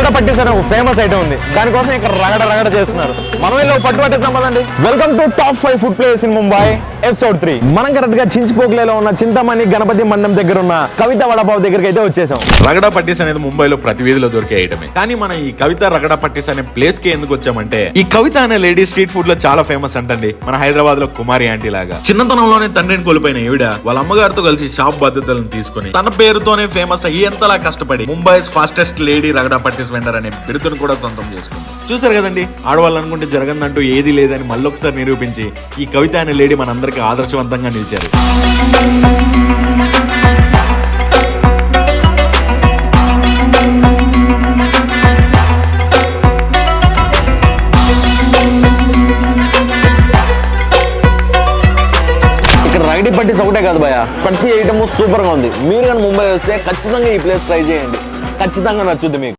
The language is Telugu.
రగడ పట్టీస్ అనే ఒక ఫేమస్ ఐటమ్ ఉంది. దానికోసం ఇక్కడ రగడ చేస్తున్నారు. మనం ఇలా పట్టు పట్టిద్దాం కదండి. Welcome to top 5 food place in Mumbai EP-03. మనం కరెక్ట్ గా చించిపోకలేలో ఉన్న చింతమణి గణపతి మండపం దగ్గర ఉన్న కవిత వడపావ్ దగ్గరికి అయితే వచ్చేసాం. రగడ పట్టీస్ అనేది ముంబైలో ప్రతి వీధిలో దొరికే ఐటమే. కానీ మనం ఈ కవిత రగడ పట్టీస్ అనే ప్లేస్ కి ఎందుకు వచ్చామంటే, ఈ కవిత అనే లేడీ స్ట్రీట్ ఫుడ్ లో చాలా ఫేమస్ అంటండి. మన హైదరాబాద్ లో కుమారి ఆంటీ లాగా చిన్నతనంలోనే తండ్రిని కోల్పోయిన ఈవిడ వాళ్ళ అమ్మగారితో కలిసి షాప్ బాధ్యతలను తీసుకుని తన పేరుతోనే ఫేమస్ అయ్యి ఎంతలా కష్టపడి ముంబైస్ ఫాస్టెస్ట్ లేడీ రగడ పట్టీస్ వెండర్ అనే బిరుదును కూడా సొంతం చేసుకుంది. చూసారు కదండి, ఆడవాళ్ళు అనుకుంటే జరగదంటూ ఏది లేదని మళ్ళొకసారి నిరూపించి ఈ కవిత అనే లేడీ మనందరికీ ఆదర్శవంతంగా నిలిచారు. ఇక్కడ రగడి పట్టీస్ ఒకటే కాదు భయ, ప్రతి ఐటమ్ సూపర్ గా ఉంది. మీరు కానీ ముంబై వస్తే ఖచ్చితంగా ఈ ప్లేస్ ట్రై చేయండి, ఖచ్చితంగా నచ్చుద్ది మీకు.